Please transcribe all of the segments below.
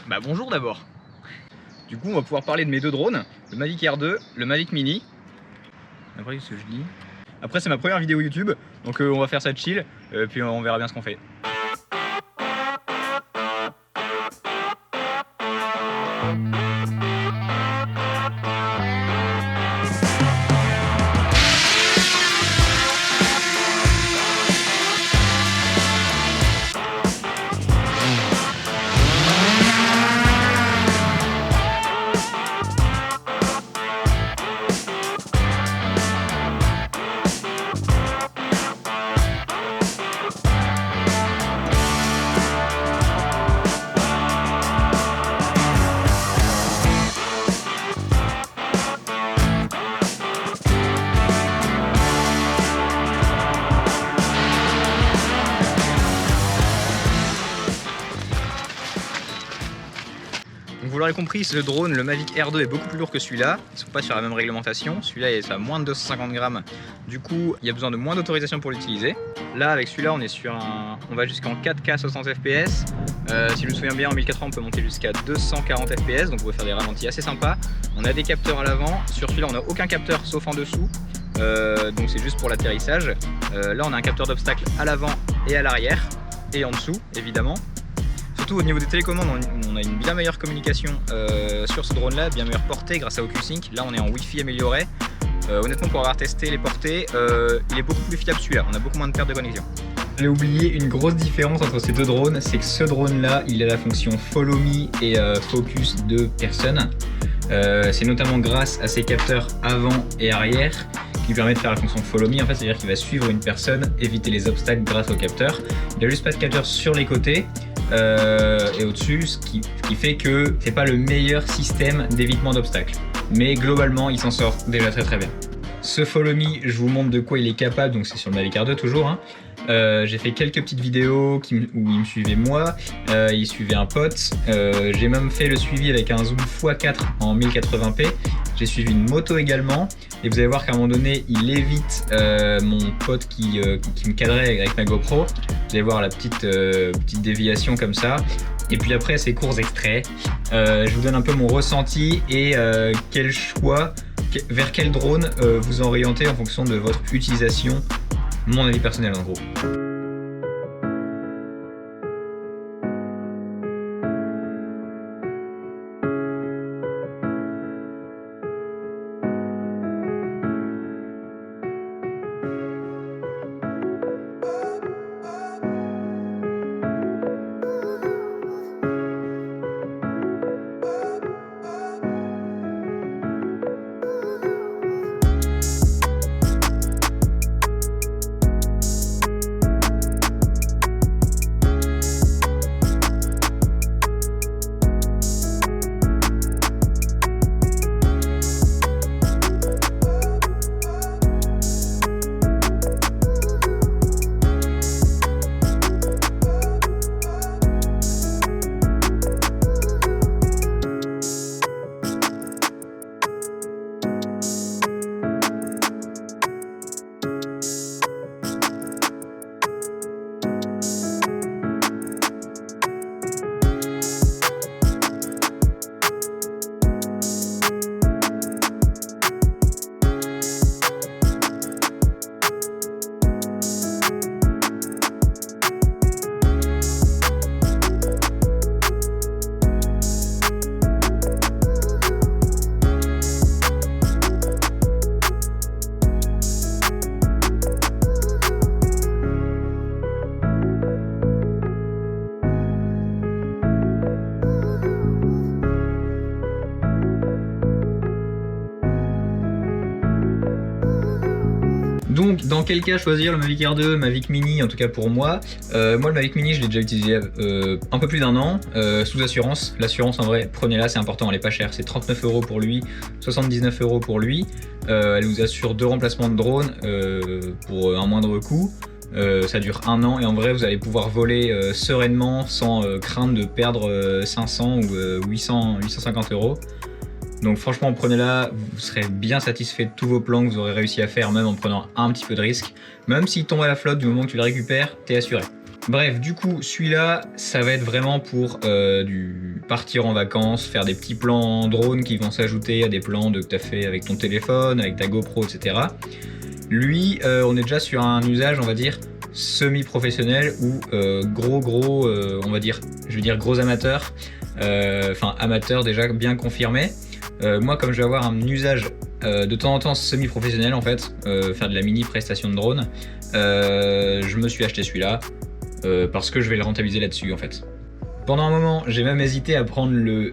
Bah bonjour d'abord. Du coup on va pouvoir parler de mes deux drones, le Mavic Air 2, le Mavic Mini. Après ce que je dis. Après c'est ma première vidéo YouTube, donc on va faire ça chill, puis on verra bien ce qu'on fait. Donc vous l'aurez compris, ce drone, le Mavic Air 2 est beaucoup plus lourd que celui-là. Ils ne sont pas sur la même réglementation. Celui-là est à moins de 250 grammes. Du coup, il y a besoin de moins d'autorisation pour l'utiliser. Là, avec celui-là, on est sur on va jusqu'en 4K 60 fps. Si je me souviens bien, en 1080, on peut monter jusqu'à 240 fps. Donc on peut faire des ralentis assez sympas. On a des capteurs à l'avant. Sur celui-là, on n'a aucun capteur sauf en dessous. Donc c'est juste pour l'atterrissage. Là, on a un capteur d'obstacle à l'avant et à l'arrière. Et en dessous, évidemment. Surtout au niveau des télécommandes, on a une bien meilleure communication sur ce drone là, bien meilleure portée grâce à OcuSync. Là on est en Wi-Fi amélioré. Honnêtement, pour avoir testé les portées, il est beaucoup plus fiable celui-là, on a beaucoup moins de pertes de connexion. J'ai oublié une grosse différence entre ces deux drones, c'est que ce drone là il a la fonction Follow Me et Focus de personne. C'est notamment grâce à ses capteurs avant et arrière qui permet de faire la fonction Follow Me. En fait, c'est-à-dire qu'il va suivre une personne, éviter les obstacles grâce au capteur. Il n'a juste pas de capteur sur les côtés. Et au-dessus, ce qui fait que c'est pas le meilleur système d'évitement d'obstacles. Mais globalement, il s'en sort déjà très bien. Ce Follow Me, je vous montre de quoi il est capable, donc c'est sur le Mavic Air 2 toujours. Hein. J'ai fait quelques petites vidéos où il me suivait moi, il suivait un pote. J'ai même fait le suivi avec un zoom x4 en 1080p. J'ai suivi une moto également. Et vous allez voir qu'à un moment donné, il évite mon pote qui me cadrait avec ma GoPro. Vous allez voir la petite déviation comme ça. Et puis après, ces courts extraits, je vous donne un peu mon ressenti et quel choix, vers quel drone vous orientez en fonction de votre utilisation. Mon avis personnel en gros. Donc dans quel cas choisir le Mavic Air 2, Mavic Mini en tout cas pour moi. Moi le Mavic Mini je l'ai déjà utilisé un peu plus d'un an sous assurance. L'assurance en vrai prenez-la, c'est important, elle est pas chère, c'est 39 € pour lui, 79 € pour lui. Elle vous assure 2 remplacements de drone pour un moindre coût. Ça dure 1 an et en vrai vous allez pouvoir voler sereinement sans crainte de perdre 500 ou 850 €. Donc franchement prenez-la, vous serez bien satisfait de tous vos plans que vous aurez réussi à faire même en prenant un petit peu de risque. Même s'il tombe à la flotte, du moment que tu le récupères, t'es assuré. Bref, du coup celui-là ça va être vraiment pour du partir en vacances, faire des petits plans en drone qui vont s'ajouter à des plans que tu as fait avec ton téléphone, avec ta GoPro, etc. Lui, on est déjà sur un usage, on va dire, semi-professionnel ou on va dire, je veux dire gros amateur, enfin amateur déjà bien confirmé. Moi, comme je vais avoir un usage de temps en temps semi-professionnel en fait, faire de la mini prestation de drone, je me suis acheté celui-là parce que je vais le rentabiliser là-dessus en fait. Pendant un moment, j'ai même hésité à prendre le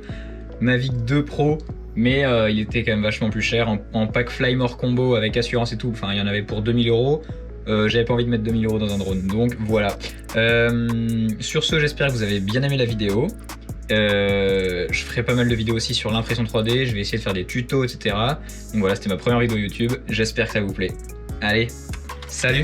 Mavic 2 Pro, mais il était quand même vachement plus cher en pack Flymore combo avec assurance et tout. Enfin, il y en avait pour 2000 €. J'avais pas envie de mettre 2000 € dans un drone, donc voilà. Sur ce, j'espère que vous avez bien aimé la vidéo. Je ferai pas mal de vidéos aussi sur l'impression 3D, je vais essayer de faire des tutos, etc. Donc voilà, c'était ma première vidéo YouTube, j'espère que ça vous plaît. Allez, salut!